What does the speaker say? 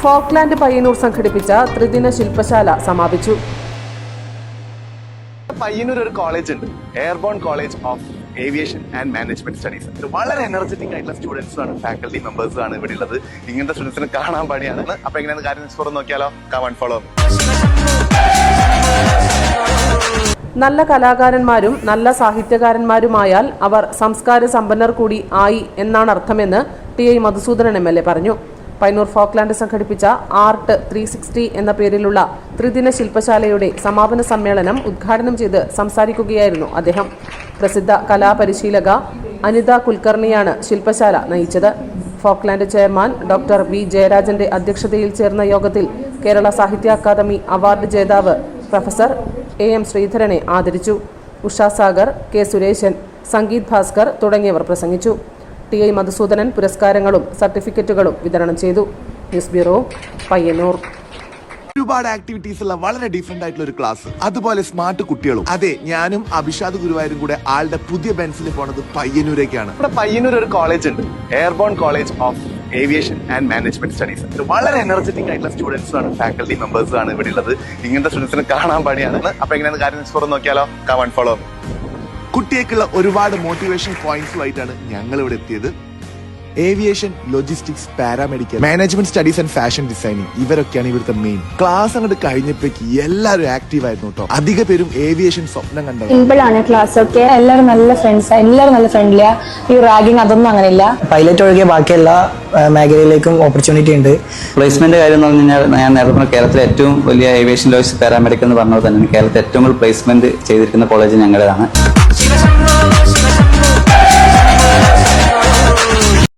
Folkland Payyanur സംഘടിപ്പിച്ച ത്രിദിന ശില്പശാല സമാപിച്ചു. പയ്യന്നൂർ ഒരു കോളേജ് ഉണ്ട്, airborne college of aviation and management studies. വളരെ എനർജറ്റിക് ആയിട്ടുള്ള സ്റ്റുഡൻസും ആണ്, ഫാക്കൽറ്റി മെമ്പേഴ്സും ആണ് ഇവിടെ ഉള്ളത്. ഇങ്ങനത്തെ സ്റ്റുഡൻസിനെ കാണാൻ പണിയാണ്. അപ്പൊ എങ്ങനെയാണ് കാര്യം തുറന്ന് നോക്കിയാലോ? Come on follow. നല്ല കലാകാരന്മാരും നല്ല സാഹിത്യകാരന്മാരുമായാൽ അവർ സംസ്കാര സമ്പന്നർ കൂടി ആയി എന്നാണ് അർത്ഥമെന്ന് ടി.ഐ. മധുസൂദനൻ എം.എൽ.എ. പറഞ്ഞു. പയ്യന്നൂർ ഫോക്ലാൻഡ് സംഘടിപ്പിച്ച ആർട്ട് 360 എന്ന പേരിലുള്ള ത്രിദിന ശില്പശാലയുടെ സമാപന സമ്മേളനം ഉദ്ഘാടനം ചെയ്ത് സംസാരിക്കുകയായിരുന്നു അദ്ദേഹം. പ്രസിദ്ധ കലാപരിശീലക അനിത കുൽക്കർണിയാണ് ശില്പശാല നയിച്ചത്. ഫോക്ലാൻഡ് ചെയർമാൻ ഡോക്ടർ വി ജയരാജന്റെ അധ്യക്ഷതയിൽ ചേർന്ന യോഗത്തിൽ കേരള സാഹിത്യ അക്കാദമി അവാർഡ് ജേതാവ് പ്രൊഫസർ എ.എം. ശ്രീധരനെ ആദരിച്ചു. ഉഷാ സാഗർ, കെ സുരേശൻ, സംഗീത് ഭാസ്കർ തുടങ്ങിയവർ പ്രസംഗിച്ചു. ടി.ഐ. മധുസൂദനൻ പുരസ്കാരങ്ങളും സർട്ടിഫിക്കറ്റുകളും വിതരണം ചെയ്തു. News bureau, Payyanur. ഒരുപാട് ആക്ടിവിറ്റീസ് ഉള്ള വളരെ ഡിഫറെന്റ് ആയിട്ടുള്ള ഒരു ക്ലാസ്, അതുപോലെ സ്മാർട്ട് കുട്ടികളും. അതെ, ഞാനും അഭിഷാദ് ഗുരുവായൂരും കൂടെ ആളുടെ പുതിയ ബെൻസിൽ പോണത് പയ്യന്നൂരേക്കാണ്. ഇവിടെ പയ്യന്നൂർ ഒരു കോളേജ് ഉണ്ട്, airborne college of aviation and management studies. വളരെ എനർജറ്റിക് ആയിട്ടുള്ള സ്റ്റുഡൻസും ആണ്, ഫാക്കൽറ്റി മെമ്പേഴ്സും ആണ് ഇവിടെ ഉള്ളത്. ഇങ്ങനത്തെ സ്റ്റുഡൻസിനെ കാണാൻ പണിയാണ്. അപ്പൊ എങ്ങനെയാണ് കാര്യം തുറന്ന് നോക്കിയാലോ? Come on follow. കുട്ടിയേക്കുള്ള ഒരുപാട് മോട്ടിവേഷൻ പോയിന്റ്സുമായിട്ടാണ് ഞങ്ങൾ ഇവിടെ എത്തിയത്. Aviation, logistics, paramedical, management studies and fashion designing, ഇവരൊക്കെയാണ് ഇവിടുത്തെ മെയിൻ. ക്ലാസ് അങ്ങോട്ട് കഴിഞ്ഞപ്പോഴേക്ക് എല്ലാവരും ആക്റ്റീവ് ആയിരുന്നു കേട്ടോ. അധിക പേരും ഏവിയേഷൻ സ്വപ്നം കണ്ടത്. സിമ്പിളാണ് ക്ലാസ് ഒക്കെ, എല്ലാവരും നല്ല ഫ്രണ്ട്സ്, എല്ലാവരും നല്ല ഫ്രണ്ട്ലിയാ. ഈ റാഗിങ് അതൊന്നും അങ്ങനെയില്ല. പൈലറ്റ് ഒഴികെ ബാക്കി എല്ലാ മേഖലയിലേക്കും ഓപ്പർച്യൂണിറ്റി ഉണ്ട്. പ്ലേസ്മെന്റ് കാര്യം എന്ന് പറഞ്ഞു കഴിഞ്ഞാൽ ഞാൻ നേരത്തെ പറഞ്ഞ കേരളത്തിലെ ഏറ്റവും വലിയ ഏവിയേഷൻ ലോജിസ്റ്റിക്സ് പാരാമെഡിക്കൽ എന്ന് പറഞ്ഞത് തന്നെ കേരളത്തിൽ ഏറ്റവും കൂടുതൽ പ്ലേസ്മെന്റ് ചെയ്തിരിക്കുന്ന കോളേജ് ഞങ്ങളുടേതാണ്.